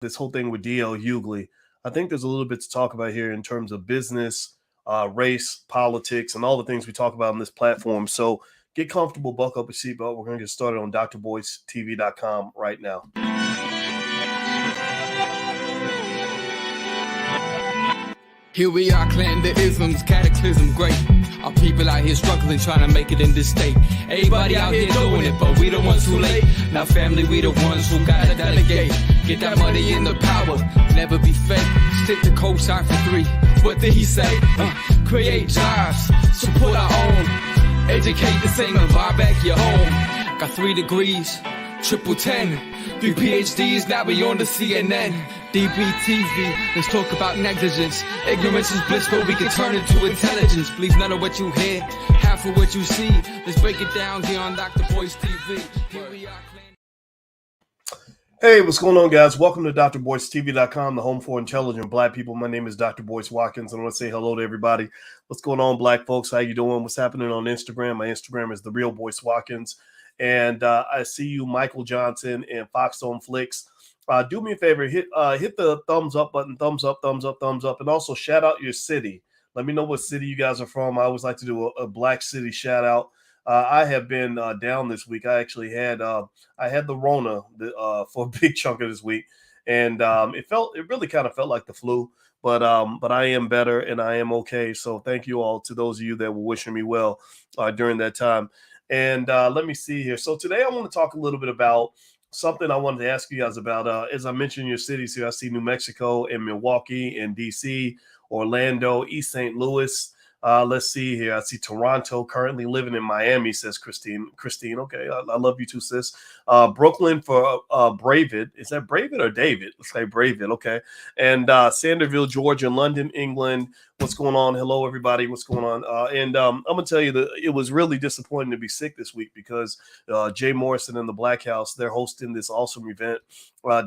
this whole thing with DL Hughley. I think there's a little bit to talk about here in terms of business, race, politics, and all the things we talk about on this platform. So get comfortable, buckle up your seatbelt. We're going to get started on drboycetv.com right now. Here we are, clan the isms, cataclysm, great. Our people out here struggling, trying to make it in this state. Everybody out here doing it, but we the ones too late. Now family, we the ones who gotta delegate. Get that money in the power, never be fake. Stick to co-sign for 3. What did he say? Create jobs, support our own. Educate the same and buy back your home. Got 3 degrees, triple 10. 3 PhDs, now we on the CNN. DBTV, let's talk about negligence. Ignorance is bliss, but we can turn it to intelligence. Believe none of what you hear, half of what you see. Let's break it down here on Dr. Boyce TV. Here we are. Hey, what's going on, guys? Welcome to drboycetv.com, the home for intelligent Black people. My name is Dr. Boyce Watkins, and I want to say hello to everybody. What's going on, Black folks? How you doing? What's happening on Instagram? My Instagram is The Real Boyce Watkins. And I see you, Michael Johnson and Foxstone Flicks. Do me a favor, hit the thumbs up button, thumbs up, and also shout out your city. Let me know what city you guys are from. I always like to do a Black city shout out. I have been down this week. I actually had the Rona for a big chunk of this week, and it really kind of felt like the flu. But I am better and I am okay. So thank you all to those of you that were wishing me well during that time. And let me see here. So today I want to talk a little bit about something I wanted to ask you guys about. As I mentioned your cities here, I see New Mexico and Milwaukee and DC, Orlando, East St. Louis. Let's see here. I see Toronto, currently living in Miami, says Christine. Christine, okay. I love you too, sis. Brooklyn for Bravid. Is that Bravid or David? Let's say Bravid, okay. And Sanderville, Georgia, London, England. What's going on? Hello, everybody. What's going on? And I'm going to tell you that it was really disappointing to be sick this week because Jay Morrison and the Black House, they're hosting this awesome event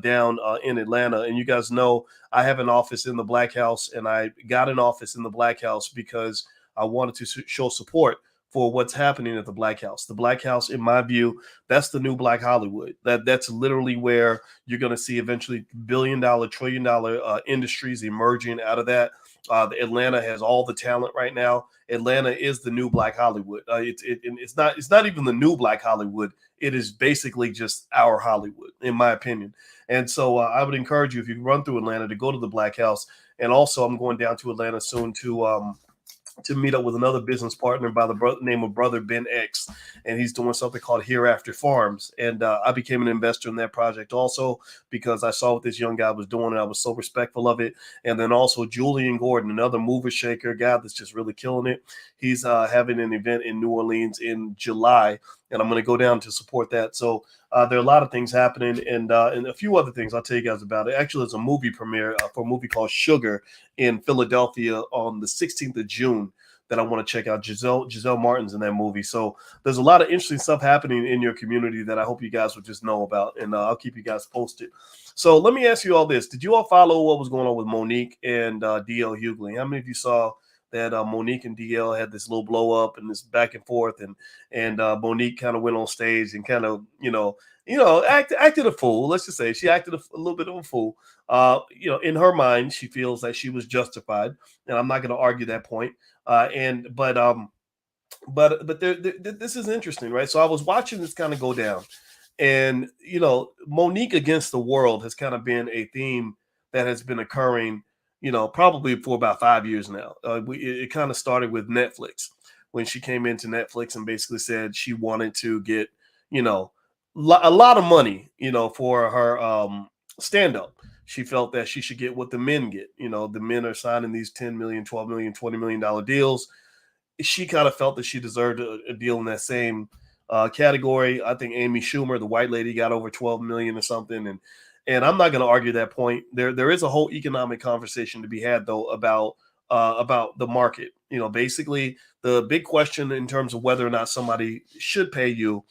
down in Atlanta. And you guys know I have an office in the Black House, and I got an office in the Black House because I wanted to show support for what's happening at the Black House. The Black House, in my view, that's the new Black Hollywood. That's literally where you're going to see eventually $1 trillion industries emerging out of that. Atlanta has all the talent right now. Atlanta is the new Black Hollywood. It's not even the new Black Hollywood. It is basically just our Hollywood, in my opinion. And so I would encourage you, if you run through Atlanta, to go to the Black House. And also, I'm going down to Atlanta soon to meet up with another business partner by the name of Brother Ben X, and he's doing something called Hereafter Farms. And I became an investor in that project also because I saw what this young guy was doing, and I was so respectful of it. And then also Julian Gordon, another mover shaker guy that's just really killing it. He's having an event in New Orleans in July, and I'm going to go down to support that. So there are a lot of things happening, and a few other things I'll tell you guys about it. Actually, there's a movie premiere for a movie called Sugar in Philadelphia on the 16th of June that I want to check out. Giselle Martin's in that movie. So there's a lot of interesting stuff happening in your community that I hope you guys will just know about, and I'll keep you guys posted. So let me ask you all this. Did you all follow what was going on with Monique and DL Hughley? How many of you saw that Monique and DL had this little blow up and this back and forth, and Monique kind of went on stage and kind of, acted a fool. Let's just say she acted a little bit of a fool. In her mind, she feels that she was justified, and I'm not going to argue that point. But this is interesting, right? So I was watching this kind of go down, and Monique against the world has kind of been a theme that has been occurring, probably for about 5 years now. It kind of started with Netflix when she came into Netflix and basically said she wanted to get, a lot of money, for her stand-up. She felt that she should get what the men get. The men are signing these $10 million, $12 million, $20 million deals. She kind of felt that she deserved a deal in that same category. I think Amy Schumer, the white lady, got over 12 million or something. And I'm not going to argue that point. There is a whole economic conversation to be had, though, about the market. Basically, the big question in terms of whether or not somebody should pay you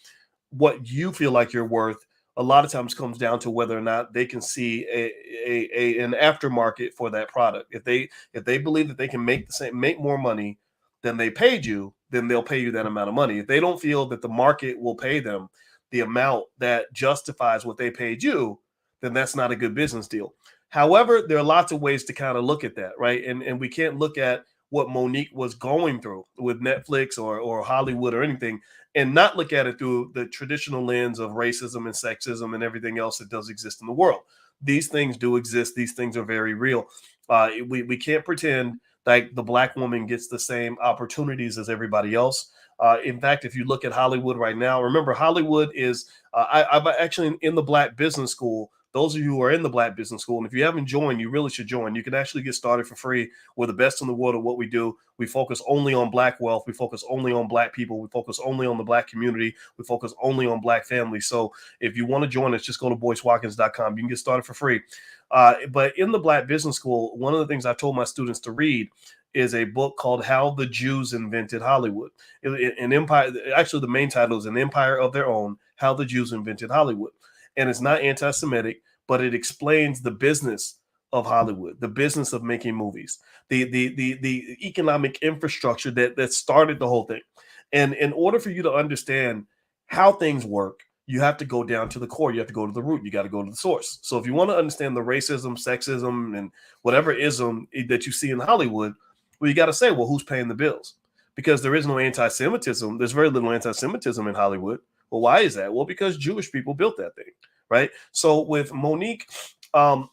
what you feel like you're worth, a lot of times comes down to whether or not they can see an aftermarket for that product. If they believe that they can make more money than they paid you, then they'll pay you that amount of money. If they don't feel that the market will pay them the amount that justifies what they paid you, then that's not a good business deal. However, there are lots of ways to kind of look at that, right? And we can't look at what Monique was going through with Netflix or Hollywood or anything and not look at it through the traditional lens of racism and sexism and everything else that does exist in the world. These things do exist. These things are very real. We can't pretend like the Black woman gets the same opportunities as everybody else. In fact, if you look at Hollywood right now, remember Hollywood is, I'm actually in the Black Business School. Those of you who are in the Black Business School, and if you haven't joined, you really should join. You can actually get started for free. We're the best in the world at what we do. We focus only on Black wealth. We focus only on Black people. We focus only on the Black community. We focus only on Black families. So if you want to join us, just go to boycewatkins.com. You can get started for free. But in the Black Business School, one of the things I told my students to read is a book called How the Jews Invented Hollywood. An empire, actually the main title is An Empire of Their Own, How the Jews Invented Hollywood. And it's not anti-Semitic, but it explains the business of Hollywood, the business of making movies, the economic infrastructure that started the whole thing. And in order for you to understand how things work, you have to go down to the core. You have to go to the root. You got to go to the source. So if you want to understand the racism, sexism, and whatever ism that you see in Hollywood, well, you got to say, well, who's paying the bills? Because there is no anti-Semitism. There's very little anti-Semitism in Hollywood. Well, why is that? Well, because Jewish people built that thing, right? So with Monique, I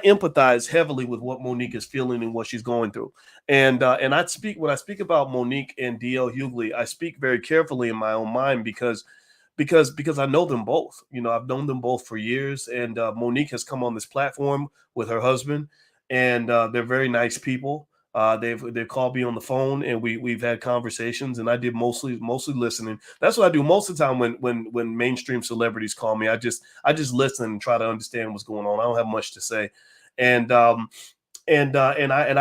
empathize heavily with what Monique is feeling and what she's going through. And when I speak about Monique and DL Hughley, I speak very carefully in my own mind because I know them both. You know, I've known them both for years. And Monique has come on this platform with her husband, and they're very nice people. They've called me on the phone, and we've had conversations, and I did mostly listening. That's what I do most of the time when mainstream celebrities call me. I just listen and try to understand what's going on. I don't have much to say, and I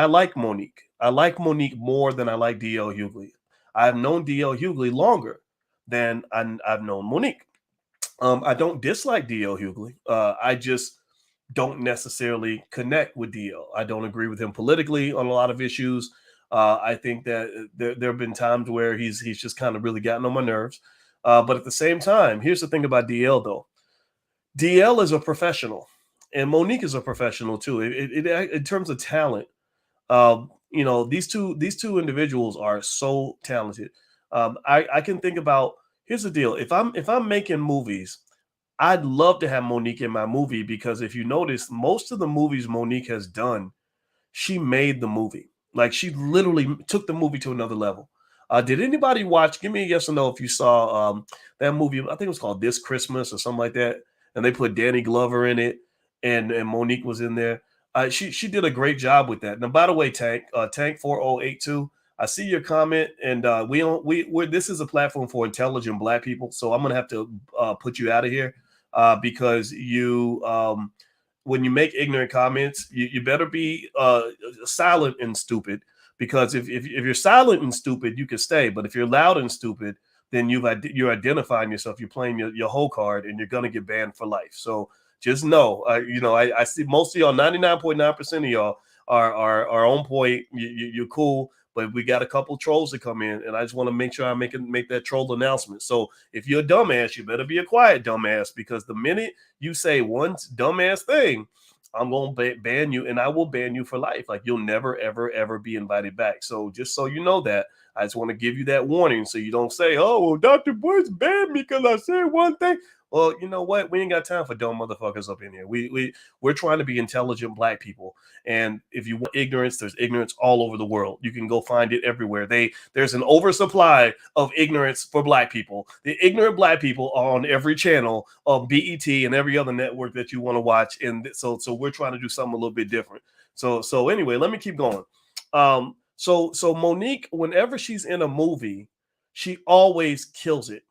like Monique. I like Monique more than I like DL Hughley. I've known DL Hughley longer than I've known Monique. I don't dislike DL Hughley. I just don't necessarily connect with DL. I don't agree with him politically on a lot of issues. I think that there have been times where he's just kind of really gotten on my nerves. But at the same time, here's the thing about DL though. DL is a professional, and Monique is a professional too. In terms of talent, you know, these two individuals are so talented. I can think about, here's the deal. If I'm making movies, I'd love to have Monique in my movie, because if you notice, most of the movies Monique has done, she made the movie. Like, she literally took the movie to another level. Did anybody watch? Give me a yes or no if you saw that movie. I think it was called This Christmas or something like that. And they put Danny Glover in it, and Monique was in there. She did a great job with that. Now, by the way, Tank 4082, I see your comment, and this is a platform for intelligent Black people, so I'm gonna have to put you out of here. Because you, when you make ignorant comments, you better be silent and stupid. Because if you're silent and stupid, you can stay. But if you're loud and stupid, then you're identifying yourself. You're playing your whole card, and you're gonna get banned for life. So just know, I see most of y'all, 99.9% of y'all are on point. You're cool. But we got a couple trolls that come in, and I just want to make sure I make that troll announcement. So if you're a dumbass, you better be a quiet dumbass, because the minute you say one dumbass thing, I'm going to ban you, and I will ban you for life. Like, you'll never, ever, ever be invited back. So just so you know that, I just want to give you that warning, so you don't say, oh, well, Dr. Boyce banned me because I said one thing. Well, you know what? We ain't got time for dumb motherfuckers up in here. We're trying to be intelligent Black people. And if you want ignorance, there's ignorance all over the world. You can go find it everywhere. There's an oversupply of ignorance for Black people. The ignorant Black people are on every channel of BET and every other network that you want to watch. And so we're trying to do something a little bit different. So anyway, let me keep going. So Monique, whenever she's in a movie, she always kills it.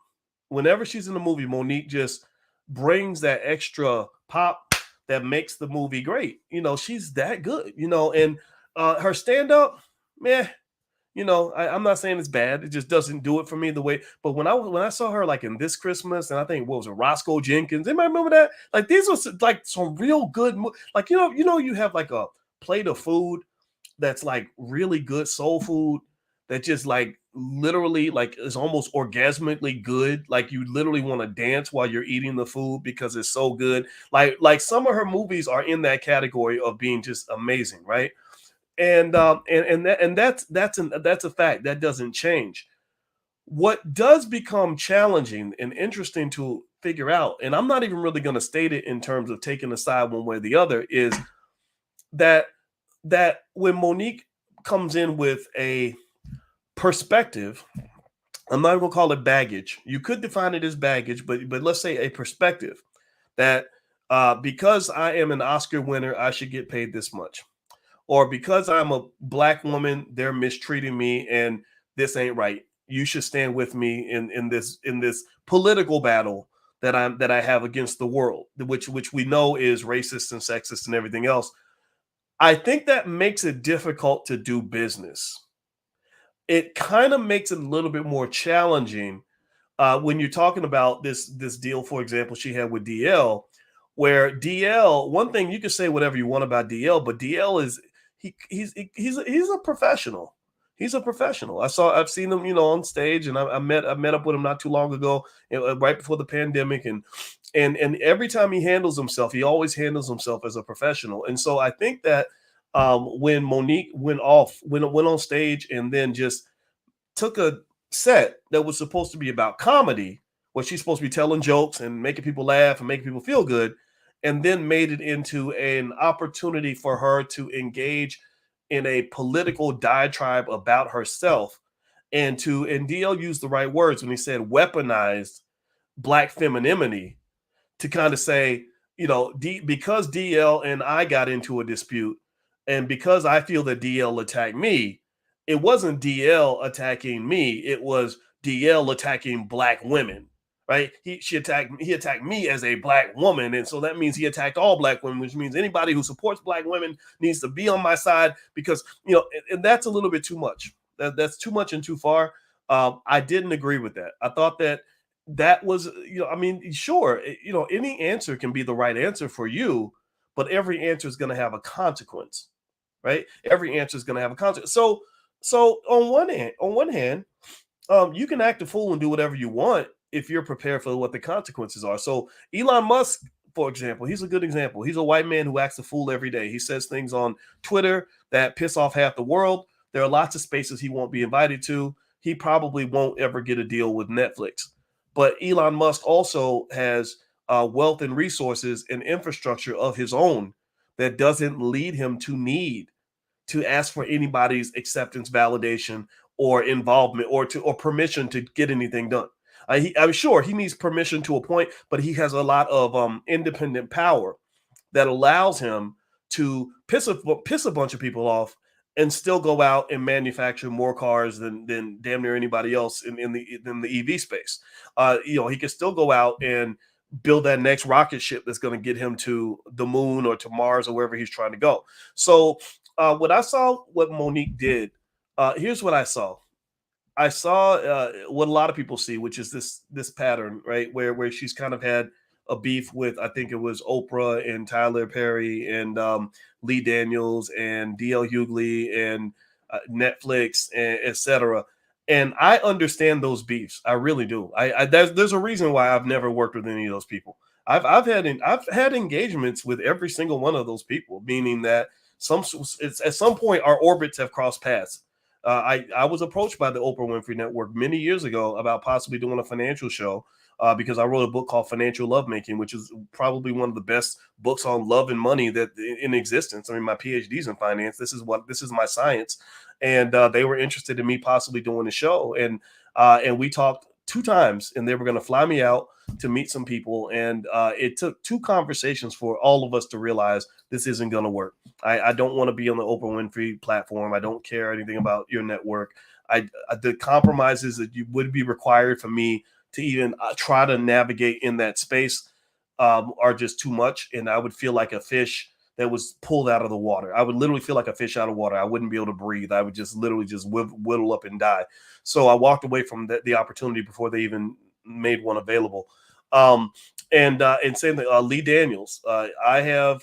Whenever she's in the movie, Monique just brings that extra pop that makes the movie great. You know, she's that good, and her stand-up, meh, I'm not saying it's bad. It just doesn't do it for me the way. But when I saw her like in This Christmas, and I think, what was it, Roscoe Jenkins? Anybody remember that? Like, these was like some real good, like, you have like a plate of food that's like really good soul food that just like literally like is almost orgasmically good. Like you literally want to dance while you're eating the food because it's so good. Like some of her movies are in that category of being just amazing, right? And that's a fact that doesn't change. What does become challenging and interesting to figure out, and I'm not even really going to state it in terms of taking a side one way or the other, is that when Monique comes in with a perspective, I'm not going to call it baggage. You could define it as baggage, but let's say a perspective that because I am an Oscar winner, I should get paid this much, or because I'm a black woman, they're mistreating me, and this ain't right. You should stand with me in this political battle that I have against the world, which we know is racist and sexist and everything else. I think that makes it difficult to do business. It kind of makes it a little bit more challenging when you're talking about this deal, for example, she had with DL, where DL, one thing you can say whatever you want about DL, but DL is he's a professional. He's a professional. I've seen him, on stage, and I met up with him not too long ago, right before the pandemic, and every time he handles himself, he always handles himself as a professional. And so I think that when Monique went on stage and then just took a set that was supposed to be about comedy, where she's supposed to be telling jokes and making people laugh and making people feel good, and then made it into an opportunity for her to engage in a political diatribe about herself, and DL used the right words when he said weaponized black femininity to kind of say, because DL and I got into a dispute, and because I feel that DL attacked me, it wasn't DL attacking me, it was DL attacking black women, right? He attacked me as a black woman, and so that means he attacked all black women, which means anybody who supports black women needs to be on my side, because and that's a little bit too much. That's too much and too far. I didn't agree with that. I thought that was, sure, any answer can be the right answer for you, but every answer is going to have a consequence, right? Every answer is going to have a consequence. So on one hand, you can act a fool and do whatever you want if you're prepared for what the consequences are. So Elon Musk, for example, he's a good example. He's a white man who acts a fool every day. He says things on Twitter that piss off half the world. There are lots of spaces he won't be invited to. He probably won't ever get a deal with Netflix. But Elon Musk also has wealth and resources and infrastructure of his own that doesn't lead him to need to ask for anybody's acceptance, validation, or involvement, or permission to get anything done. I'm sure he needs permission to a point, but he has a lot of independent power that allows him to piss a bunch of people off and still go out and manufacture more cars than damn near anybody else in the EV space. He can still go out and build that next rocket ship that's going to get him to the moon or to Mars or wherever he's trying to go. So what Monique did, here's what I saw. I saw what a lot of people see, which is this pattern, right, where she's kind of had a beef with, I think it was Oprah and Tyler Perry and Lee Daniels and DL Hughley and Netflix, and etc. And I understand those beefs. I really do. There's a reason why I've never worked with any of those people. I've had engagements with every single one of those people, meaning that at some point our orbits have crossed paths. I was approached by the Oprah Winfrey Network many years ago about possibly doing a financial show because I wrote a book called Financial Lovemaking, which is probably one of the best books on love and money that in existence. I mean, my PhD's in finance. This is my science, and they were interested in me possibly doing a show, and we talked 2 times, and they were going to fly me out to meet some people, and it took 2 conversations for all of us to realize this isn't going to work. I don't want to be on the Oprah Winfrey platform. I don't care anything about your network. The compromises that you would be required for me to even try to navigate in that space are just too much, and I would feel like a fish that was pulled out of the water. I would literally feel like a fish out of water. I wouldn't be able to breathe. I would just literally just whittle up and die. So I walked away from the opportunity before they even made one available. And saying that Lee Daniels, I have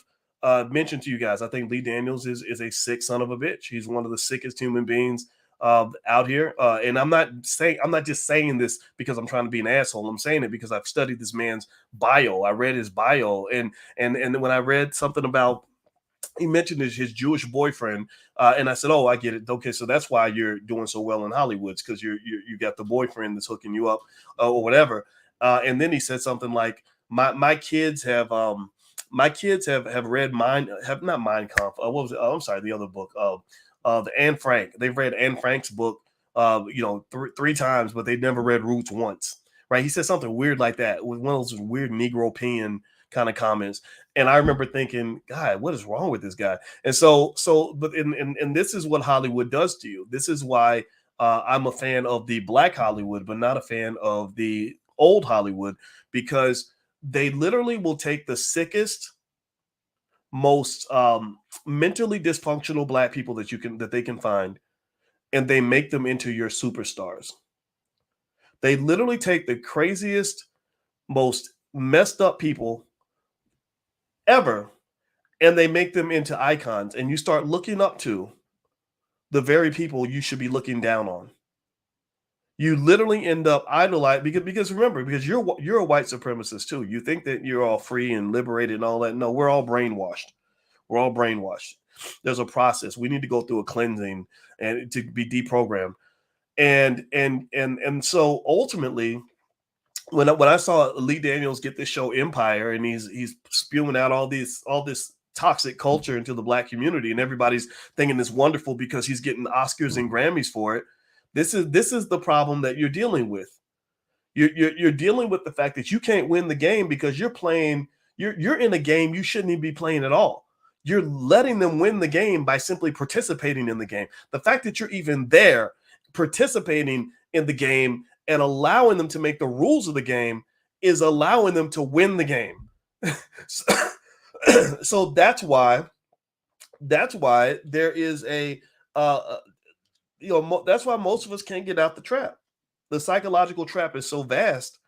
mentioned to you guys, I think Lee Daniels is a sick son of a bitch. He's one of the sickest human beings out here. And I'm not just saying this because I'm trying to be an asshole. I'm saying it because I've studied this man's bio. I read his bio, and when I read something about, he mentioned his Jewish boyfriend, and I said, "Oh, I get it. Okay, so that's why you're doing so well in Hollywood, because you got the boyfriend that's hooking you up, or whatever." And then he said something like, "My kids have read not Mein Kampf. What was it? I'm sorry, the other book, the Anne Frank. They've read Anne Frank's book, three times, but they never read Roots once." Right? He said something weird like that, with one of those weird Negro peeing kind of comments. And I remember thinking, God, what is wrong with this guy? And but this is what Hollywood does to you. This is why I'm a fan of the Black Hollywood, but not a fan of the old Hollywood, because they literally will take the sickest, most mentally dysfunctional Black people that they can find, and they make them into your superstars. They literally take the craziest, most messed up people ever, and they make them into icons, and you start looking up to the very people you should be looking down on. You literally end up idolizing, because remember, because you're a white supremacist too. You think that you're all free and liberated and all that. No, we're all brainwashed. We're all brainwashed. There's a process. We need to go through a cleansing and to be deprogrammed. And so ultimately, when I saw Lee Daniels get this show Empire, and he's spewing out all this toxic culture into the Black community, and everybody's thinking it's wonderful because he's getting Oscars and Grammys for it. This is the problem that you're dealing with. You're dealing with the fact that you can't win the game because you're in a game you shouldn't even be playing at all. You're letting them win the game by simply participating in the game. The fact that you're even there participating in the game and allowing them to make the rules of the game is allowing them to win the game. So that's why there is a that's why most of us can't get out the trap. The psychological trap is so vast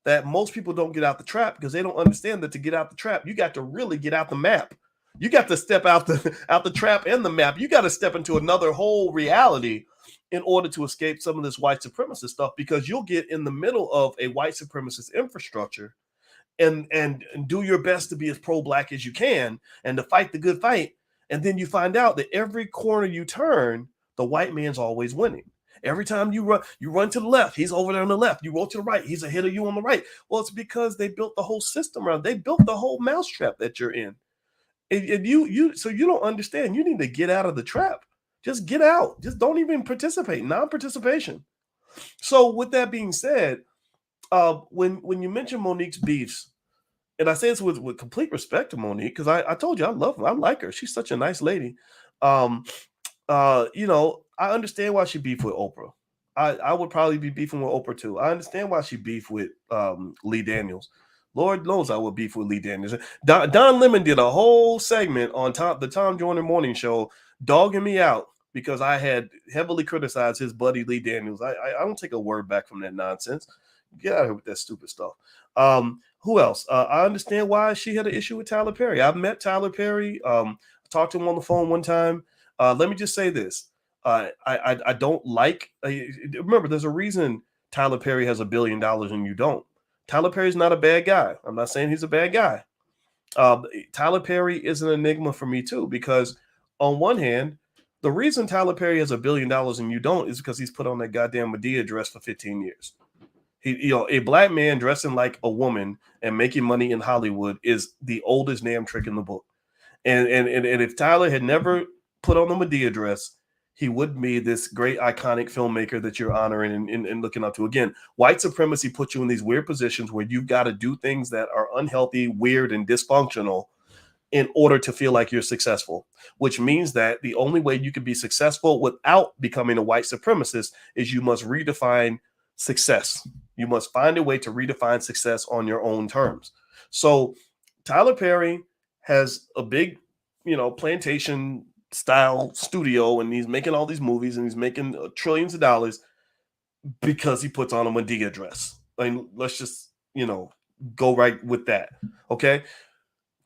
that most people don't get out the trap because they don't understand that to get out the trap, you got to really get out the map. You got to step out the trap and the map. You got to step into another whole reality in order to escape some of this white supremacist stuff, because you'll get in the middle of a white supremacist infrastructure and do your best to be as pro-Black as you can and to fight the good fight. And then you find out that every corner you turn, the white man's always winning. Every time you run to the left, he's over there on the left. You roll to the right, he's ahead of you on the right. Well, it's because they built the whole system around. They built the whole mousetrap that you're in. And so you don't understand. You need to get out of the trap. Just get out. Just don't even participate. Non-participation. So with that being said, when you mention Monique's beefs, and I say this with complete respect to Monique, because I told you I love her. I like her. She's such a nice lady. I understand why she beefed with Oprah. I would probably be beefing with Oprah too. I understand why she beefed with Lee Daniels. Lord knows I would beef with Lee Daniels. Don Lemon did a whole segment on the Tom Joyner Morning Show dogging me out because I had heavily criticized his buddy Lee Daniels. I don't take a word back from that nonsense. Get out of here with that stupid stuff. Who else? I understand why she had an issue with Tyler Perry. I've met Tyler Perry. Talked to him on the phone one time. Let me just say this. I don't like. Remember, there's a reason Tyler Perry has $1 billion and you don't. Tyler Perry's not a bad guy. I'm not saying he's a bad guy. Tyler Perry is an enigma for me too, because on one hand, the reason Tyler Perry has $1 billion and you don't is because he's put on that goddamn Medea dress for 15 years. A Black man dressing like a woman and making money in Hollywood is the oldest damn trick in the book. And if Tyler had never put on the Medea dress, he would be this great iconic filmmaker that you're honoring and looking up to. Again, white supremacy puts you in these weird positions where you've got to do things that are unhealthy, weird, and dysfunctional in order to feel like you're successful, which means that the only way you can be successful without becoming a white supremacist is you must redefine success. You must find a way to redefine success on your own terms. So Tyler Perry has a big, plantation style studio, and he's making all these movies and he's making trillions of dollars because he puts on a Medea dress. I mean, let's just, go right with that. Okay.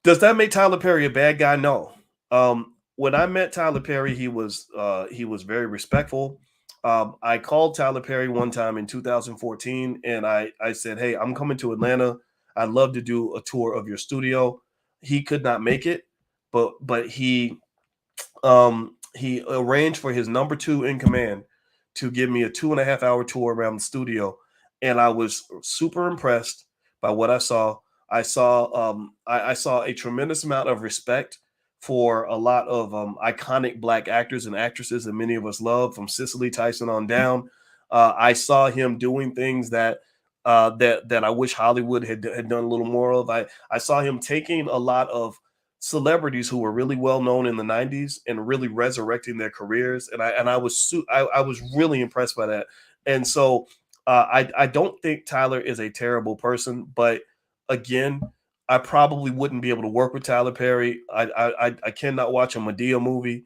Does that make Tyler Perry a bad guy? No. When I met Tyler Perry, he was very respectful. I called Tyler Perry one time in 2014, and I said, "Hey, I'm coming to Atlanta. I'd love to do a tour of your studio." He could not make it, but he arranged for his number two in command to give me a 2.5 hour tour around the studio, and I was super impressed by what I saw. I saw a tremendous amount of respect for a lot of iconic black actors and actresses that many of us love, from Cicely Tyson on down. I saw him doing things that I wish Hollywood had done a little more of. I saw him taking a lot of celebrities who were really well known in the 90s and really resurrecting their careers, and I was really impressed by that. And so I don't think Tyler is a terrible person, but again, I probably wouldn't be able to work with Tyler Perry. I cannot watch a Madea movie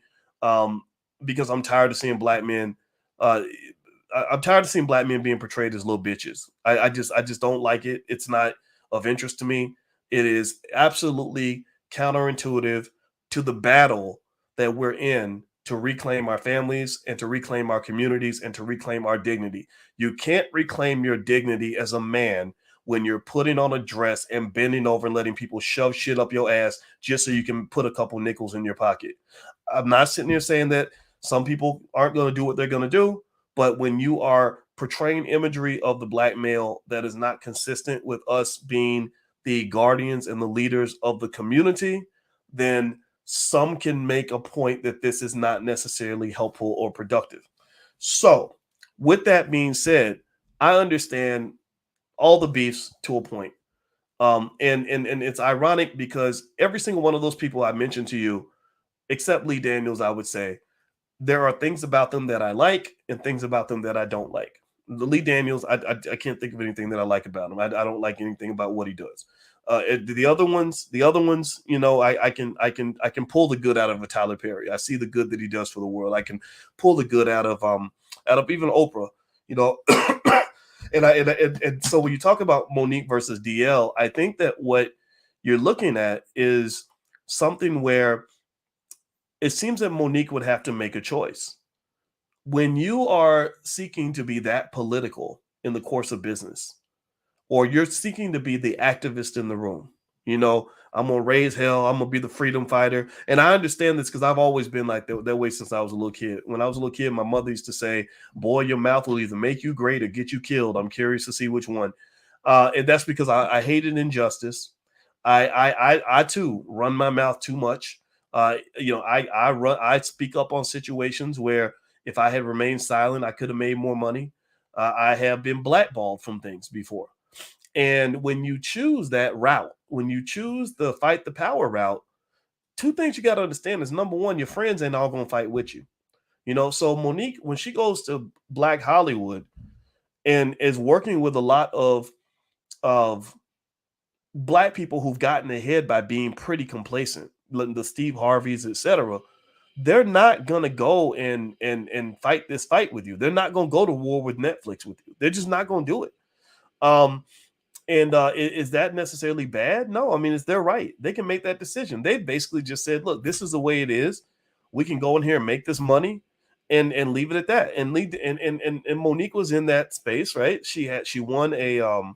because I'm tired of seeing black men. I'm tired of seeing black men being portrayed as little bitches. I just don't like it. It's not of interest to me. It is absolutely counterintuitive to the battle that we're in to reclaim our families and to reclaim our communities and to reclaim our dignity. You can't reclaim your dignity as a man when you're putting on a dress and bending over and letting people shove shit up your ass just so you can put a couple nickels in your pocket. I'm not sitting here saying that some people aren't going to do what they're going to do, but when you are portraying imagery of the black male that is not consistent with us being the guardians and the leaders of the community, then some can make a point that this is not necessarily helpful or productive. So, with that being said, I understand all the beefs to a point. And it's ironic because every single one of those people I mentioned to you, except Lee Daniels, I would say, there are things about them that I like and things about them that I don't like. The Lee Daniels, I can't think of anything that I like about him. I don't like anything about what he does. The other ones, you know, I can pull the good out of a Tyler Perry. I see the good that he does for the world. I can pull the good out of even Oprah, you know. And so when you talk about Monique versus DL, I think that what you're looking at is something where it seems that Monique would have to make a choice. When you are seeking to be that political in the course of business, or you're seeking to be the activist in the room, you know, I'm going to raise hell. I'm going to be the freedom fighter. And I understand this because I've always been like that way since I was a little kid. When I was a little kid, my mother used to say, boy, your mouth will either make you great or get you killed. I'm curious to see which one. And that's because I hated injustice. I too run my mouth too much. You know, I speak up on situations where if I had remained silent, I could have made more money. I have been blackballed from things before. And when you choose that route, when you choose the fight the power route, two things you got to understand is, number one, your friends ain't all going to fight with you. You know, so Monique, when she goes to Black Hollywood and is working with a lot of black people who've gotten ahead by being pretty complacent, the Steve Harveys, etc., they're not going to go and fight this fight with you. They're not going to go to war with Netflix with you. They're just not going to do it. And is that necessarily bad? No, I mean, it's their right. They can make that decision. They basically just said, look, this is the way it is. We can go in here and make this money and leave it at that. And Monique was in that space, right? She won her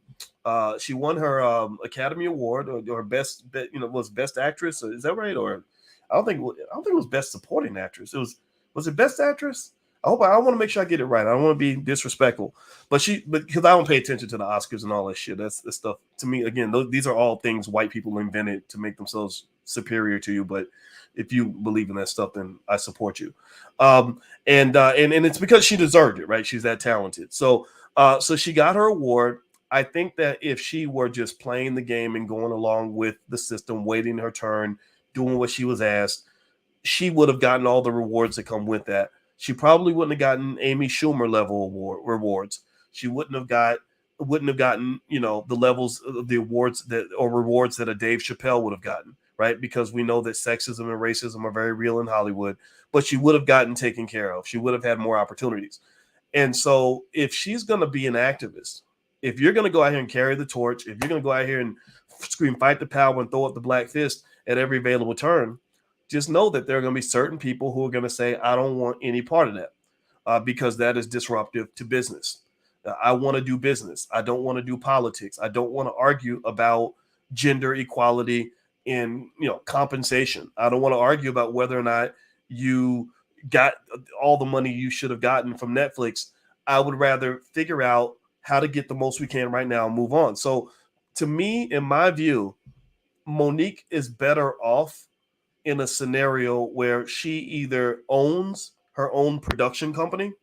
Academy Award or best, was best actress. Is that right? Or I don't think it was best supporting actress. Was it best actress? I want to make sure I get it right. I don't want to be disrespectful, but because I don't pay attention to the Oscars and all that shit. That's the stuff to me. Again, these are all things white people invented to make themselves superior to you. But if you believe in that stuff, then I support you. And it's because she deserved it, right? She's that talented. So she got her award. I think that if she were just playing the game and going along with the system, waiting her turn, doing what she was asked, she would have gotten all the rewards that come with that. She probably wouldn't have gotten Amy Schumer level rewards. She wouldn't have gotten, the levels of the awards rewards that a Dave Chappelle would have gotten, right? Because we know that sexism and racism are very real in Hollywood, but she would have gotten taken care of. She would have had more opportunities. And so if she's going to be an activist, if you're going to go out here and carry the torch, if you're going to go out here and scream, fight the power and throw up the black fist at every available turn, just know that there are going to be certain people who are going to say, I don't want any part of that. because that is disruptive to business. I want to do business. I don't want to do politics. I don't want to argue about gender equality in compensation. I don't want to argue about whether or not you got all the money you should have gotten from Netflix. I would rather figure out how to get the most we can right now and move on. So to me, in my view, Monique is better off in a scenario where she either owns her own production company,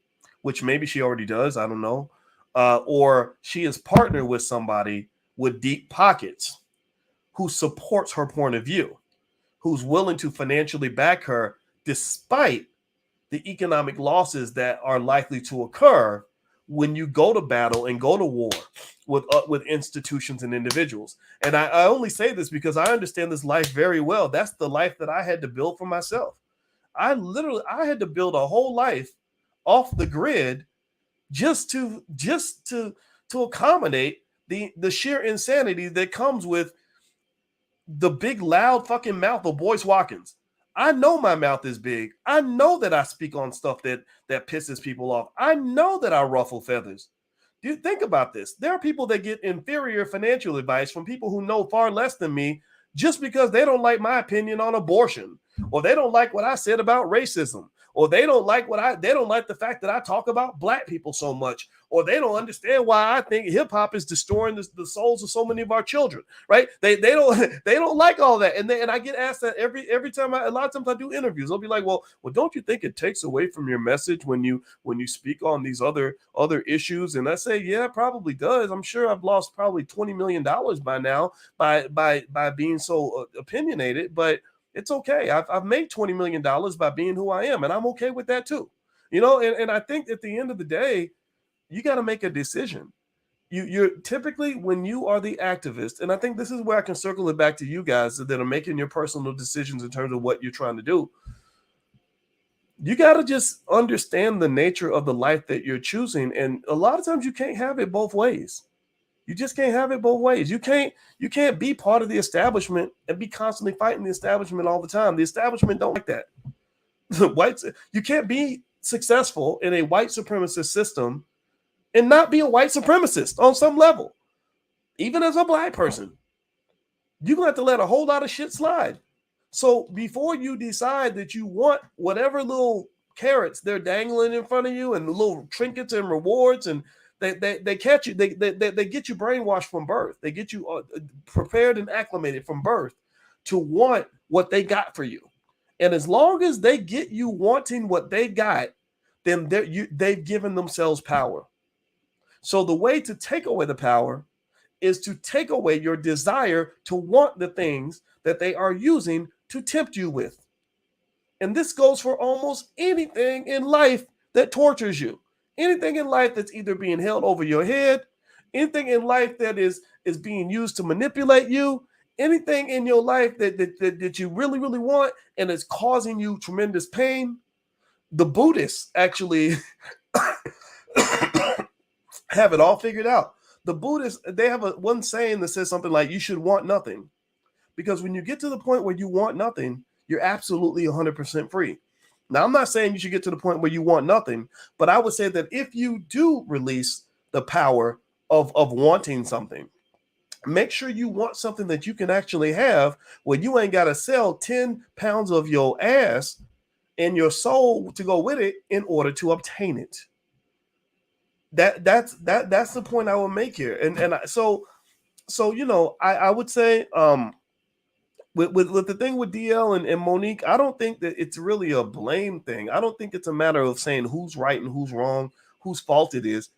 which maybe she already does, I don't know, or she is partnered with somebody with deep pockets who supports her point of view, who's willing to financially back her despite the economic losses that are likely to occur when you go to battle and go to war with institutions and individuals. And I only say this because I understand this life very well. That's the life that I had to build for myself. I had to build a whole life off the grid just to accommodate the sheer insanity that comes with the big loud fucking mouth of Boyce Watkins. I know my mouth is big. I know that I speak on stuff that pisses people off. I know that I ruffle feathers. Dude, think about this. There are people that get inferior financial advice from people who know far less than me just because they don't like my opinion on abortion, or they don't like what I said about racism, or they don't like the fact that I talk about black people so much, or they don't understand why I think hip hop is destroying the souls of so many of our children, right? They don't like all that. And I get asked that every time a lot of times I do interviews. They'll be like, well, don't you think it takes away from your message when you speak on these other issues? And I say, yeah, it probably does. I'm sure I've lost probably $20 million by now by being so opinionated, but it's okay. I've made $20 million by being who I am, and I'm okay with that too. And I think at the end of the day, you got to make a decision. You're typically, when you are the activist, and I think this is where I can circle it back to you guys that are making your personal decisions in terms of what you're trying to do. You got to just understand the nature of the life that you're choosing. And a lot of times you can't have it both ways. You just can't have it both ways. You can't be part of the establishment and be constantly fighting the establishment all the time. The establishment don't like that. You can't be successful in a white supremacist system and not be a white supremacist on some level. Even as a black person, you're going to have to let a whole lot of shit slide. So before you decide that you want whatever little carrots they're dangling in front of you and the little trinkets and rewards, and they catch you, they get you brainwashed from birth. They get you prepared and acclimated from birth to want what they got for you. And as long as they get you wanting what they got, then they've given themselves power. So the way to take away the power is to take away your desire to want the things that they are using to tempt you with. And this goes for almost anything in life that tortures you. Anything in life that's either being held over your head, anything in life that is being used to manipulate you, anything in your life that you really, really want and is causing you tremendous pain. The Buddhists actually have it all figured out. The Buddhists, they have one saying that says something like, you should want nothing. Because when you get to the point where you want nothing, you're absolutely 100% free. Now, I'm not saying you should get to the point where you want nothing, but I would say that if you do release the power of wanting something, make sure you want something that you can actually have where you ain't got to sell 10 pounds of your ass and your soul to go with it in order to obtain it. That's the point I would make here. So I would say with the thing with DL and Monique, I don't think that it's really a blame thing. I don't think it's a matter of saying who's right and who's wrong, whose fault it is.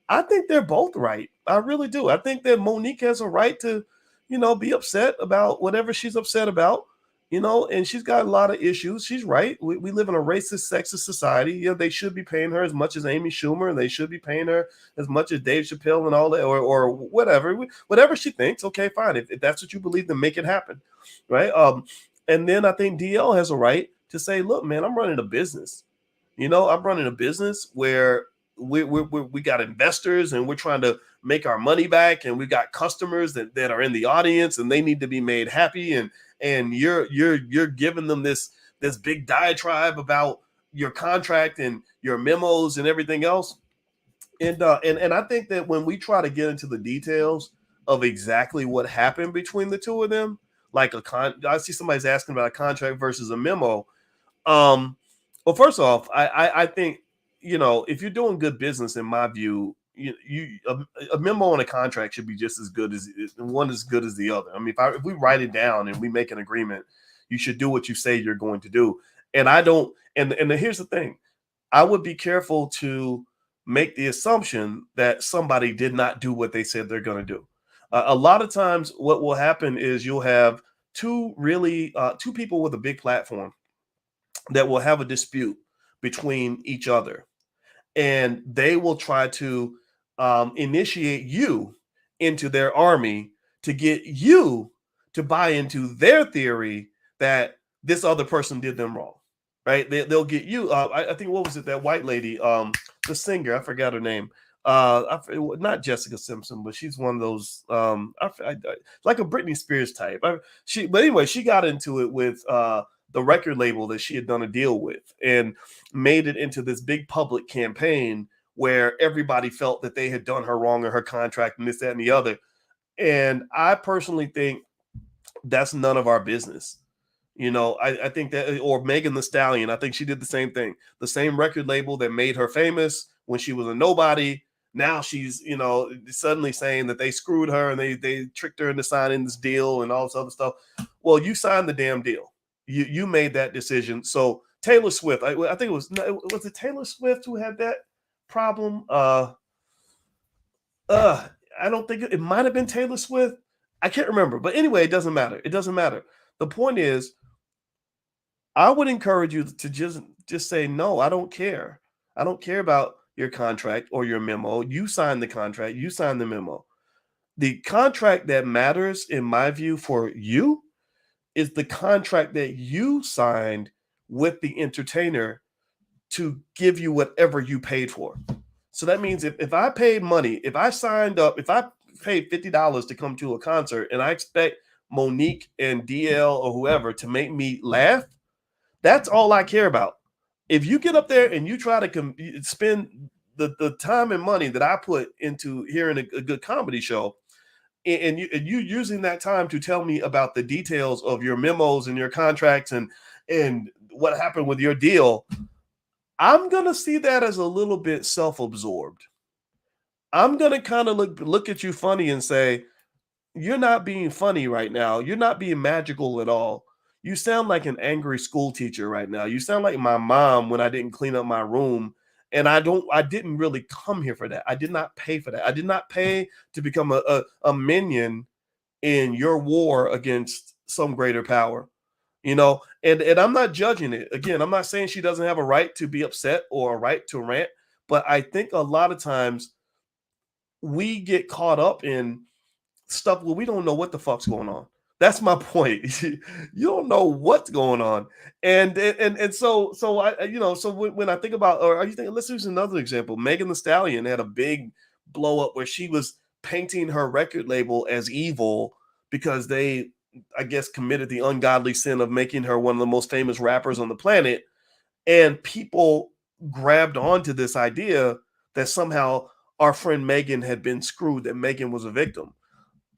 I think they're both right. I really do. I think that Monique has a right to, be upset about whatever she's upset about, and she's got a lot of issues. She's right. We live in a racist, sexist society. Yeah, they should be paying her as much as Amy Schumer, and they should be paying her as much as Dave Chappelle and all that, or whatever she thinks. Okay, fine. If that's what you believe, then make it happen. Right. And then I think DL has a right to say, look, man, I'm running a business. I'm running a business where we got investors and we're trying to make our money back, and we got customers that are in the audience and they need to be made happy. And you're giving them this big diatribe about your contract and your memos and everything else. And I think that when we try to get into the details of exactly what happened between the two of them, like I see somebody's asking about a contract versus a memo. Well, first off, I think, if you're doing good business, in my view, a memo and a contract should be just as good as one as good as the other. I mean, if we write it down and we make an agreement, you should do what you say you're going to do. And I don't. And here's the thing, I would be careful to make the assumption that somebody did not do what they said they're going to do. A lot of times, what will happen is you'll have two people with a big platform that will have a dispute between each other, and they will try to initiate you into their army to get you to buy into their theory that this other person did them wrong, right? They'll get you. I think, what was it, that white lady, the singer, I forgot her name. Not Jessica Simpson, but she's one of those like a Britney Spears type. But anyway, she got into it with the record label that she had done a deal with, and made it into this big public campaign where everybody felt that they had done her wrong in her contract and this, that, and the other. And I personally think that's none of our business. I think that, or Megan Thee Stallion, I think she did the same thing. The same record label that made her famous when she was a nobody, now she's, suddenly saying that they screwed her and they tricked her into signing this deal and all this other stuff. Well, you signed the damn deal. You made that decision. So Taylor Swift, I think was it Taylor Swift who had that problem? I don't think it might have been Taylor Swift. I can't remember. But anyway, it doesn't matter. It doesn't matter. The point is, I would encourage you to just say, no, I don't care. I don't care about your contract or your memo. You signed the contract. You signed the memo. The contract that matters, in my view, for you is the contract that you signed with the entertainer to give you whatever you paid for. So that means if I paid money, if I signed up, if I paid $50 to come to a concert and I expect Monique and DL or whoever to make me laugh, that's all I care about. If you get up there and you try to spend the time and money that I put into hearing a good comedy show, and you using that time to tell me about the details of your memos and your contracts and what happened with your deal, I'm going to see that as a little bit self-absorbed. I'm going to kind of look at you funny and say, you're not being funny right now. You're not being magical at all. You sound like an angry school teacher right now. You sound like my mom when I didn't clean up my room. And I didn't really come here for that. I did not pay for that. I did not pay to become a minion in your war against some greater power, and I'm not judging it. Again, I'm not saying she doesn't have a right to be upset or a right to rant, but I think a lot of times we get caught up in stuff where we don't know what the fuck's going on. That's my point. You don't know what's going on, and so when I think about, or are you thinking? Let's use another example. Megan Thee Stallion had a big blow up where she was painting her record label as evil because they, I guess, committed the ungodly sin of making her one of the most famous rappers on the planet, and people grabbed onto this idea that somehow our friend Megan had been screwed, that Megan was a victim.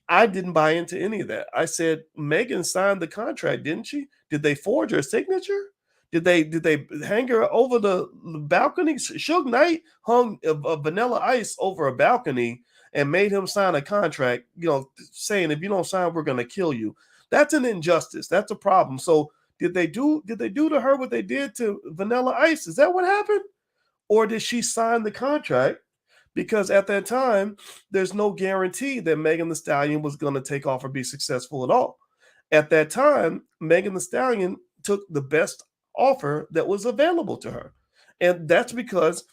I didn't buy into any of that. I said, Megan signed the contract, didn't she? Did they forge her signature? Did they hang her over the balcony? Suge Knight hung a Vanilla Ice over a balcony and made him sign a contract, saying, if you don't sign, we're going to kill you. That's an injustice. That's a problem. So did they do to her what they did to Vanilla Ice? Is that what happened? Or did she sign the contract? Because at that time, there's no guarantee that Megan Thee Stallion was going to take off or be successful at all. At that time, Megan Thee Stallion took the best offer that was available to her. And that's because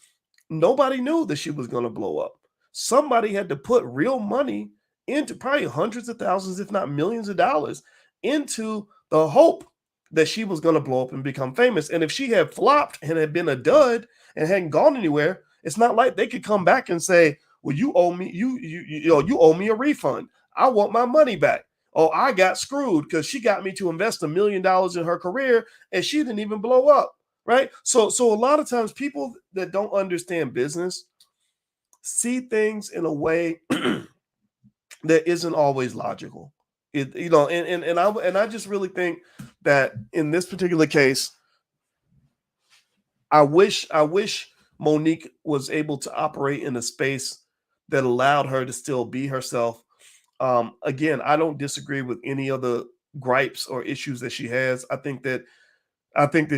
nobody knew that she was going to blow up. Somebody had to put real money into, probably hundreds of thousands, if not millions of dollars, into the hope that she was going to blow up and become famous. And if she had flopped and had been a dud and hadn't gone anywhere, it's not like they could come back and say, well, you owe me, you owe me a refund. I want my money back. Oh, I got screwed because she got me to invest $1 million in her career and she didn't even blow up. right? So a lot of times people that don't understand business see things in a way that isn't always logical. And I just really think that in this particular case, I wish Monique was able to operate in a space that allowed her to still be herself. Again, I don't disagree with any of the gripes or issues that she has. I think that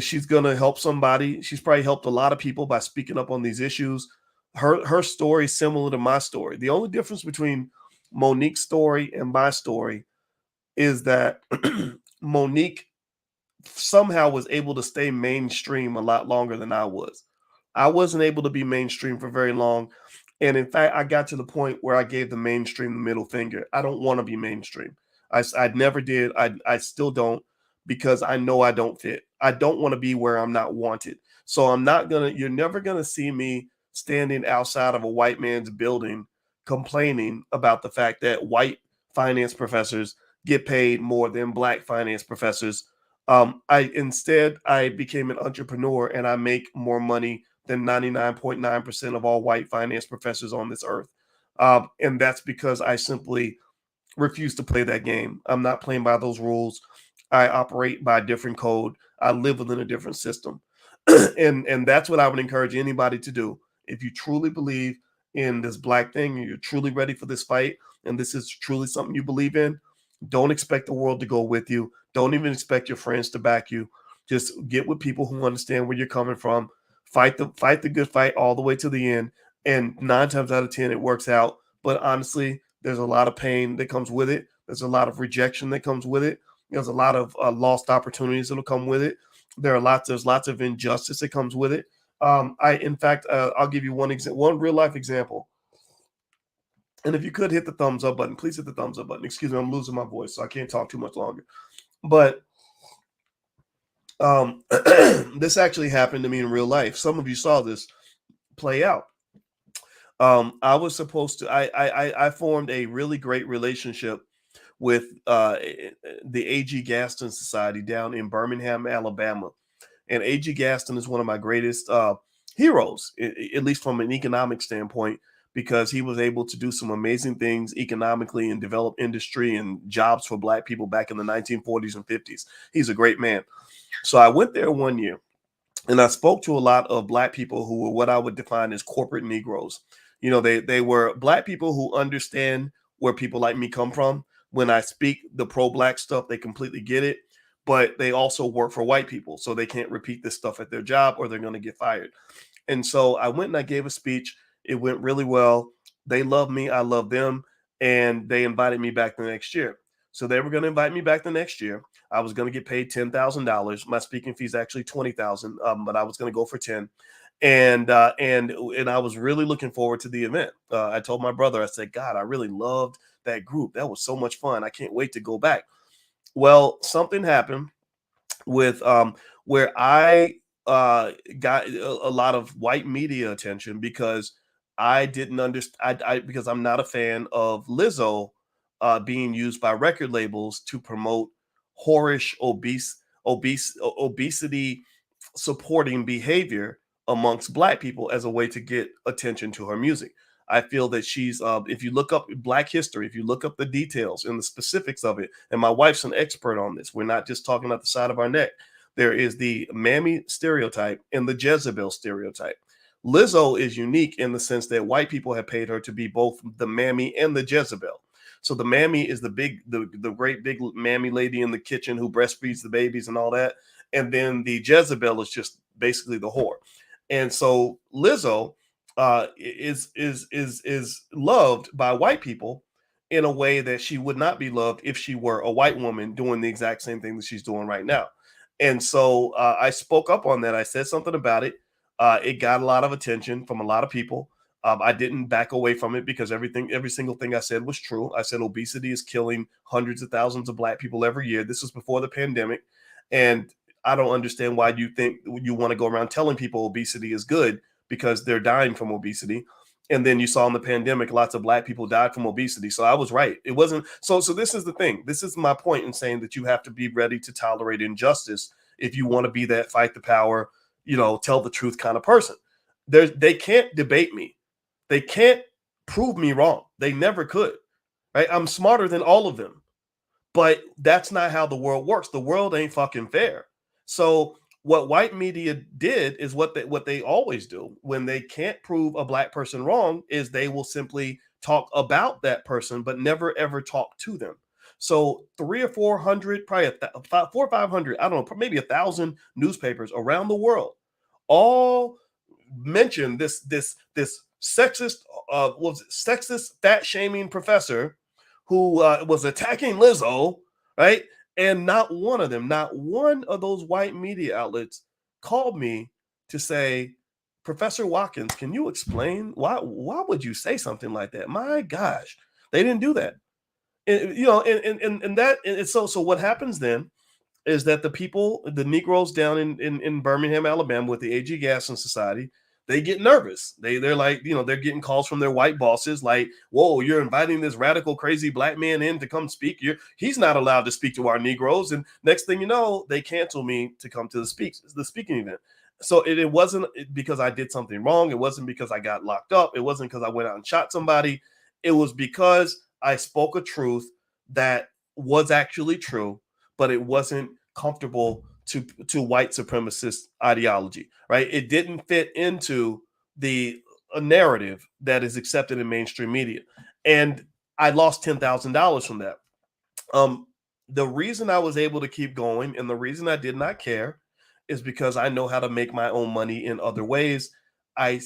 she's gonna help somebody. She's probably helped a lot of people by speaking up on these issues. Her story is similar to my story. The only difference between Monique's story and my story is that Monique somehow was able to stay mainstream a lot longer than I was. I wasn't able to be mainstream for very long. And in fact, I got to the point where I gave the mainstream the middle finger. I don't want to be mainstream. I never did. I still don't, because I know I don't fit. I don't want to be where I'm not wanted. So you're never going to see me standing outside of a white man's building complaining about the fact that white finance professors get paid more than black finance professors. I became an entrepreneur, and I make more money than 99.9% of all white finance professors on this earth. And that's because I simply refuse to play that game. I'm not playing by those rules. I operate by a different code. I live within a different system. And that's what I would encourage anybody to do. If you truly believe in this black thing and you're truly ready for this fight, and this is truly something you believe in, don't expect the world to go with you. Don't even expect your friends to back you. Just get with people who understand where you're coming from. Fight the good fight all the way to the end. And 9 times out of 10, it works out. But honestly, there's a lot of pain that comes with it. There's a lot of rejection that comes with it. There's a lot of lost opportunities that'll come with it. There's lots of injustice that comes with it. In fact, I'll give you one real life example. And if you could hit the thumbs up button, please hit the thumbs up button. Excuse me, I'm losing my voice, so I can't talk too much longer. But this actually happened to me in real life. Some of you saw this play out. I was supposed to. I formed a really great relationship with the A.G. Gaston Society down in Birmingham, Alabama, and A.G. Gaston is one of my greatest heroes, at least from an economic standpoint, because he was able to do some amazing things economically and develop industry and jobs for black people back in the 1940s and 50s. He's a great man. So I went there one year, and I spoke to a lot of black people who were what I would define as corporate Negroes. They were black people who understand where people like me come from. When I speak the pro-black stuff, they completely get it, but they also work for white people, so they can't repeat this stuff at their job or they're going to get fired. And so I went and I gave a speech. It went really well. They love me. I love them. And they invited me back the next year. So they were going to invite me back the next year. I was going to get paid $10,000. My speaking fee is actually $20,000, but I was going to go for 10. And I was really looking forward to the event. I told my brother, I said, God, I really loved that group. That was so much fun. I can't wait to go back. Well, something happened with where I got a lot of white media attention because I didn't understand. Because I'm not a fan of Lizzo being used by record labels to promote whorish, obesity supporting behavior amongst black people as a way to get attention to her music. I feel that she's, if you look up black history, if you look up the details and the specifics of it, and my wife's an expert on this, we're not just talking out the side of our neck. There is the mammy stereotype and the Jezebel stereotype. Lizzo is unique in the sense that white people have paid her to be both the mammy and the Jezebel. So the mammy is the great big mammy lady in the kitchen who breastfeeds the babies and all that. And then the Jezebel is just basically the whore. And so Lizzo is loved by white people in a way that she would not be loved if she were a white woman doing the exact same thing that she's doing right now. And so I spoke up on that. I said something about it. It got a lot of attention from a lot of people. I didn't back away from it because every single thing I said was true. I said obesity is killing hundreds of thousands of black people every year. This was before the pandemic. And I don't understand why you think you want to go around telling people obesity is good because they're dying from obesity. And then you saw in the pandemic, lots of black people died from obesity. So I was right. It wasn't. So this is the thing. This is my point in saying that you have to be ready to tolerate injustice if you want to be that fight the power, tell the truth kind of person. They can't debate me. They can't prove me wrong. They never could, right? I'm smarter than all of them, but that's not how the world works. The world ain't fucking fair. So what white media did is what they always do when they can't prove a black person wrong is they will simply talk about that person, but never ever talk to them. So 300 or 400, probably 400 or 500, I don't know, maybe 1,000 newspapers around the world all mentioned this sexist sexist fat shaming professor who was attacking Lizzo, right? And not one of those white media outlets called me to say, Professor Watkins, can you explain why would you say something like that? My gosh, they didn't do that. And so what happens then is that the Negroes down in Birmingham, Alabama, with the A.G. Gasson Society, they get nervous. They're like, they're getting calls from their white bosses like, whoa, you're inviting this radical, crazy black man in to come speak. He's not allowed to speak to our Negroes. And next thing you know, they cancel me to come to the speaking event. So it wasn't because I did something wrong. It wasn't because I got locked up. It wasn't because I went out and shot somebody. It was because I spoke a truth that was actually true, but it wasn't comfortable to white supremacist ideology, right? It didn't fit into the narrative that is accepted in mainstream media. And I lost $10,000 from that. The reason I was able to keep going and the reason I did not care is because I know how to make my own money in other ways. I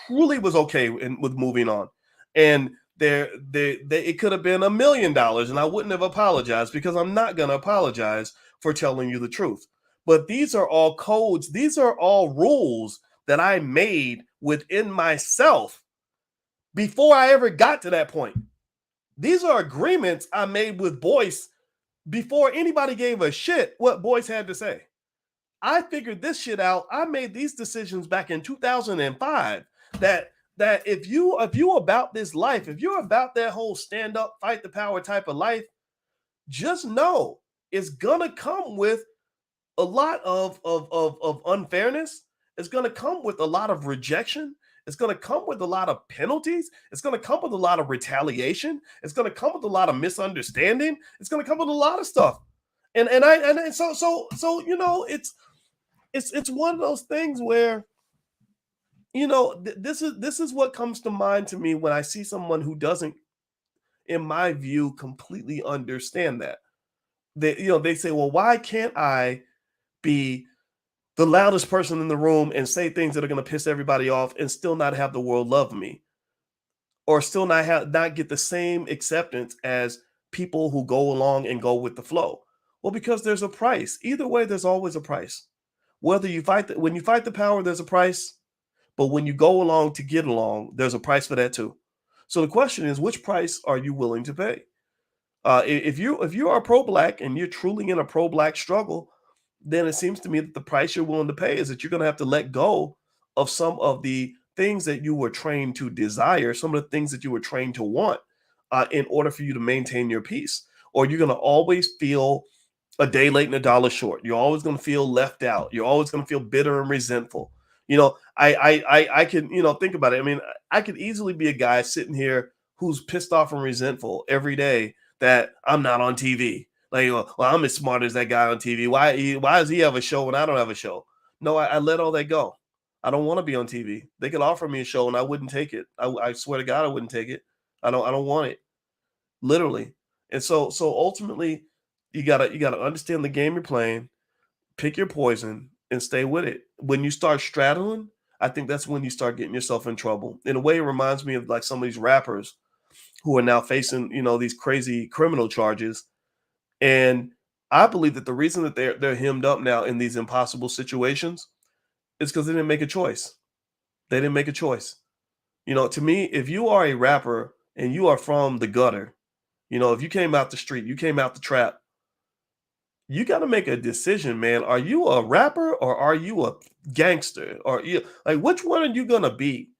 truly was okay with moving on. And it could have been $1 million and I wouldn't have apologized because I'm not going to apologize for telling you the truth. But these are all codes. These are all rules that I made within myself before I ever got to that point. These are agreements I made with Boyce before anybody gave a shit what Boyce had to say. I figured this shit out. I made these decisions back in 2005 that if you about this life, if you're about that whole stand up, fight the power type of life, just know it's gonna come with a lot of unfairness. It's gonna come with a lot of rejection. It's gonna come with a lot of penalties. It's gonna come with a lot of retaliation. It's gonna come with a lot of misunderstanding. It's gonna come with a lot of stuff. And so it's one of those things where this is what comes to mind to me when I see someone who doesn't, in my view, completely understand that. They say, well, why can't I be the loudest person in the room and say things that are going to piss everybody off and still not have the world love me, or still not get the same acceptance as people who go along and go with the flow? Well, because there's a price. Either way, there's always a price. Whether when you fight the power, there's a price. But when you go along to get along, there's a price for that too. So the question is, which price are you willing to pay? If you are pro-black and you're truly in a pro-black struggle, then it seems to me that the price you're willing to pay is that you're going to have to let go of some of the things that you were trained to desire, some of the things that you were trained to want, in order for you to maintain your peace. Or you're going to always feel a day late and a dollar short. You're always going to feel left out. You're always going to feel bitter and resentful. I can, think about it. I mean, I could easily be a guy sitting here who's pissed off and resentful every day that I'm not on TV. Like, well, I'm as smart as that guy on TV. Why does he have a show and I don't have a show? No, I let all that go. I don't want to be on TV. They could offer me a show and I wouldn't take it. I swear to God, I wouldn't take it. I don't want it. Literally. And so ultimately, you gotta understand the game you're playing, pick your poison, and stay with it. When you start straddling, I think that's when you start getting yourself in trouble. In a way, it reminds me of like some of these rappers who are now facing, these crazy criminal charges. And I believe that the reason that they're hemmed up now in these impossible situations is because they didn't make a choice. They didn't make a choice. To me, if you are a rapper and you are from the gutter, if you came out the street, you came out the trap, you got to make a decision, man. Are you a rapper or are you a gangster? Or which one are you going to be?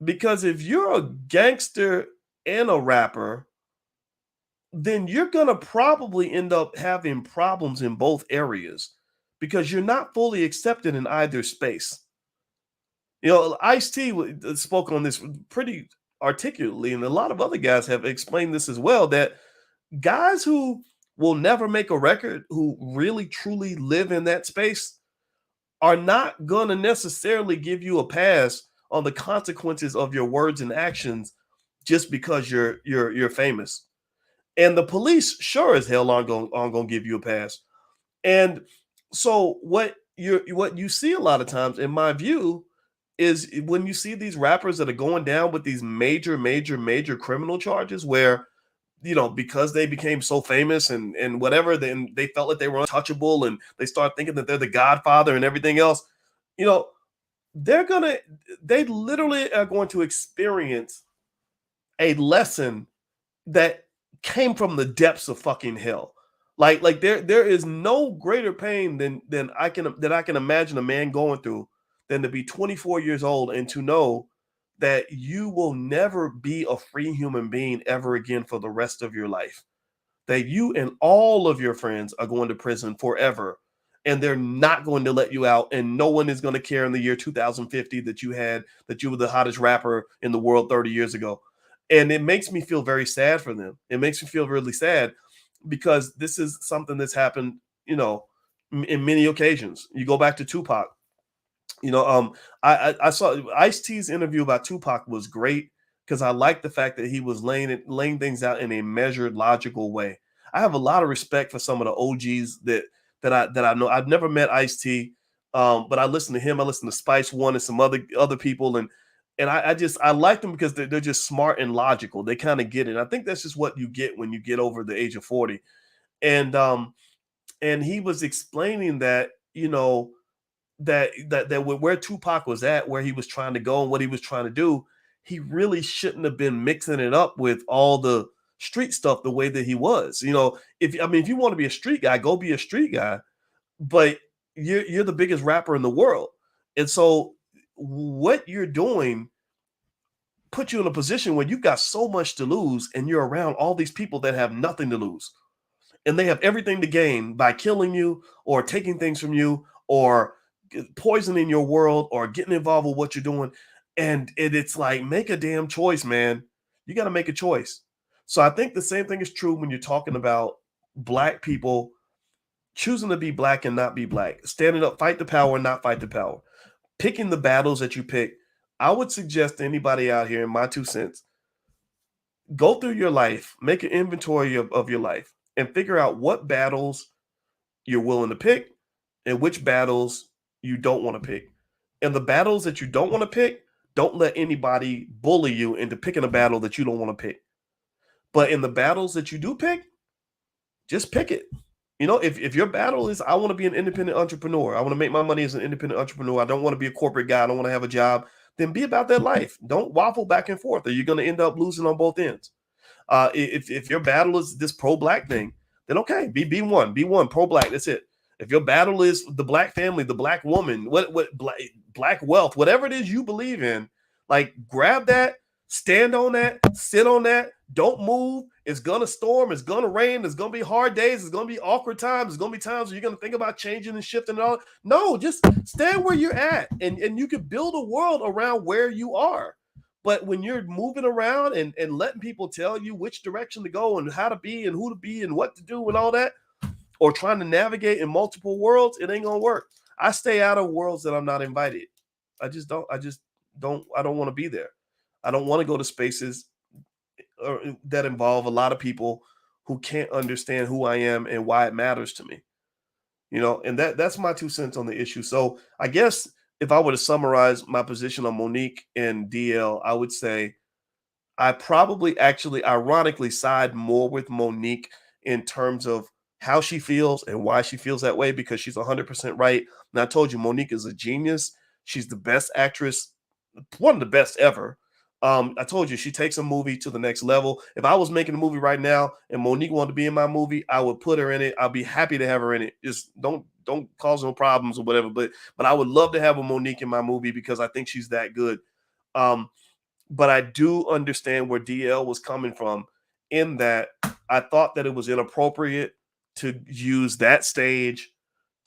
Because if you're a gangster and a rapper, then you're going to probably end up having problems in both areas because you're not fully accepted in either space. You know, Ice-T spoke on this pretty articulately, and a lot of other guys have explained this as well, that guys who will never make a record, who really truly live in that space, are not going to necessarily give you a pass on the consequences of your words and actions just because you're famous. And the police sure as hell aren't gonna give you a pass. And so what you see a lot of times, in my view, is when you see these rappers that are going down with these major criminal charges, where, you know, because they became so famous and whatever, then they felt like they were untouchable, and they start thinking that they're the Godfather and everything else. You know, they literally are going to experience a lesson that came from the depths of fucking hell. Like there is no greater pain than I can imagine a man going through than to be 24 years old and to know that you will never be a free human being ever again for the rest of your life. That you and all of your friends are going to prison forever, and they're not going to let you out, and no one is going to care in the year 2050 that you were the hottest rapper in the world 30 years ago. And it makes me feel very sad for them. It makes me feel really sad, because this is something that's happened, you know, in many occasions. You go back to Tupac. You know, I saw Ice-T's interview about Tupac was great, because I like the fact that he was laying things out in a measured, logical way. I have a lot of respect for some of the OGs that I know. I've never met Ice-T, but I listen to him. I listen to Spice One and some other people, and I like them because they're just smart and logical. They kind of get it. And I think that's just what you get when you get over the age of 40. And he was explaining that, you know, that where Tupac was at, where he was trying to go and what he was trying to do, he really shouldn't have been mixing it up with all the street stuff the way that he was. You know, if you want to be a street guy, go be a street guy, but you're the biggest rapper in the world. And so what you're doing put you in a position where you've got so much to lose, and you're around all these people that have nothing to lose, and they have everything to gain by killing you or taking things from you or poisoning your world or getting involved with what you're doing. And it's like, make a damn choice, man. You got to make a choice. So I think the same thing is true when you're talking about black people choosing to be black and not be black, standing up, fight the power and not fight the power, picking the battles that you pick. I would suggest to anybody out here, in my 2 cents, go through your life, make an inventory of your life, and figure out what battles you're willing to pick and which battles you don't want to pick. And the battles that you don't want to pick, don't let anybody bully you into picking a battle that you don't want to pick. But in the battles that you do pick, just pick it. You know, if your battle is, I want to be an independent entrepreneur, I want to make my money as an independent entrepreneur, I don't want to be a corporate guy, I don't want to have a job, then be about that life. Don't waffle back and forth, or you're going to end up losing on both ends. If your battle is this pro-black thing, then okay, be one pro-black. That's it. If your battle is the black family, the black woman, what black wealth, whatever it is you believe in, like, grab that, stand on that, sit on that, don't move. It's gonna storm, it's gonna rain, there's gonna be hard days, it's gonna be awkward times, there's gonna be times where you're gonna think about changing and shifting and all. No, just stand where you're at, and you can build a world around where you are. But when you're moving around and letting people tell you which direction to go and how to be and who to be and what to do and all that, or trying to navigate in multiple worlds, it ain't gonna work. I stay out of worlds that I'm not invited. I don't want to be there. I don't want to go to spaces that involve a lot of people who can't understand who I am and why it matters to me. You know, and that's my 2 cents on the issue. So I guess if I were to summarize my position on Monique and DL, I would say I probably actually ironically side more with Monique in terms of how she feels and why she feels that way, because she's 100% right. And I told you, Monique is a genius. She's the best actress, one of the best ever. I told you, she takes a movie to the next level. If I was making a movie right now and Monique wanted to be in my movie, I would put her in it. I'll be happy to have her in it. Just don't cause no problems or whatever. But I would love to have a Monique in my movie because I think she's that good. But I do understand where DL was coming from, in that I thought that it was inappropriate to use that stage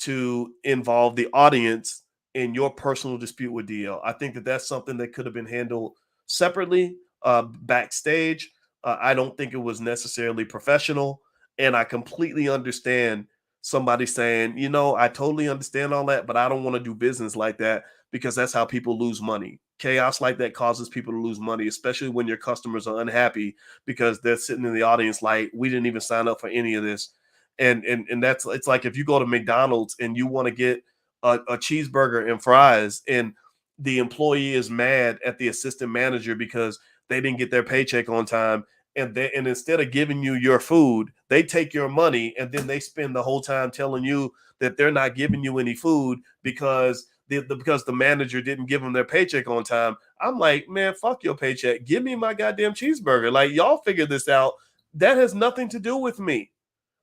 to involve the audience in your personal dispute with DL. I think that that's something that could have been handled separately, backstage. I don't think it was necessarily professional. And I completely understand somebody saying, you know, I totally understand all that, but I don't want to do business like that because that's how people lose money. Chaos like that causes people to lose money, especially when your customers are unhappy because they're sitting in the audience like, we didn't even sign up for any of this. And that's, it's like if you go to McDonald's and you want to get a cheeseburger and fries, and the employee is mad at the assistant manager because they didn't get their paycheck on time, and instead of giving you your food, they take your money, and then they spend the whole time telling you that they're not giving you any food because the manager didn't give them their paycheck on time. I'm like, man, fuck your paycheck. Give me my goddamn cheeseburger. Like, y'all figure this out. That has nothing to do with me.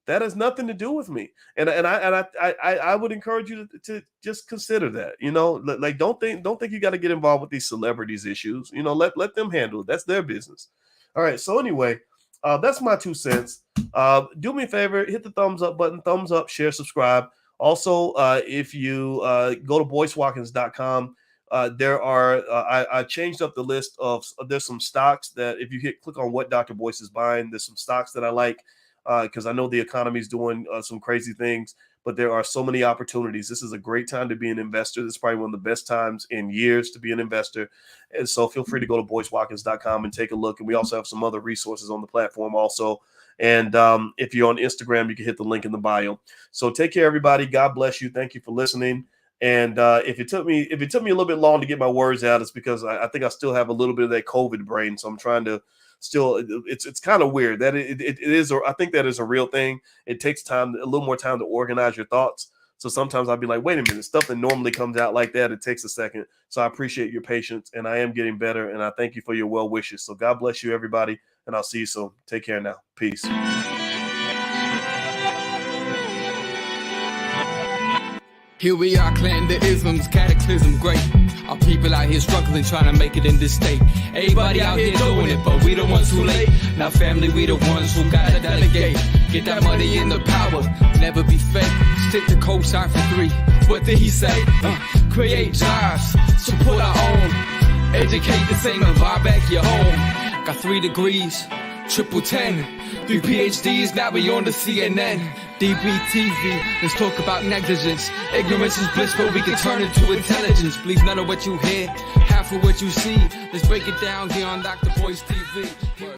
That has nothing to do with me. And I would encourage you to just consider that, you know, like, don't think you got to get involved with these celebrities issues, you know, let them handle it. That's their business. All right. So anyway, that's my 2 cents. Do me a favor, hit the thumbs up button, thumbs up, share, subscribe. Also, if you go to boycewatkins.com, there are, I changed up the list of, there's some stocks that if you click on what Dr. Boyce is buying, there's some stocks that I like. Because I know the economy is doing some crazy things, but there are so many opportunities. This is a great time to be an investor. This is probably one of the best times in years to be an investor. And so feel free to go to boycewatkins.com and take a look. And we also have some other resources on the platform also. And if you're on Instagram, you can hit the link in the bio. So take care, everybody. God bless you. Thank you for listening. And if it took me a little bit long to get my words out, it's because I think I still have a little bit of that COVID brain. So I'm trying to still, it's kind of weird that it is, or I think that is a real thing. It takes time, a little more time to organize your thoughts. So sometimes I'll be like, wait a minute, stuff that normally comes out like that, it takes a second. So I appreciate your patience, and I am getting better, and I thank you for your well wishes. So God bless you, everybody, and I'll see you soon. Take care now. Peace. Here we are, clan the isms, cataclysm great. Our people out here struggling, trying to make it in this state. Everybody out here doing it, but we the ones who late. Now family, we the ones who gotta delegate. Get that money in the power, never be fake. Stick to co-sign for 3. What did he say? Create jobs, support our own. Educate the same and buy back your home. Got 3 degrees, triple 10. 3 PhDs, now we on the CNN. DBTV, let's talk about negligence. Ignorance is bliss, but we can turn it to intelligence. Believe none of what you hear, half of what you see. Let's break it down here on Dr. Boyce TV.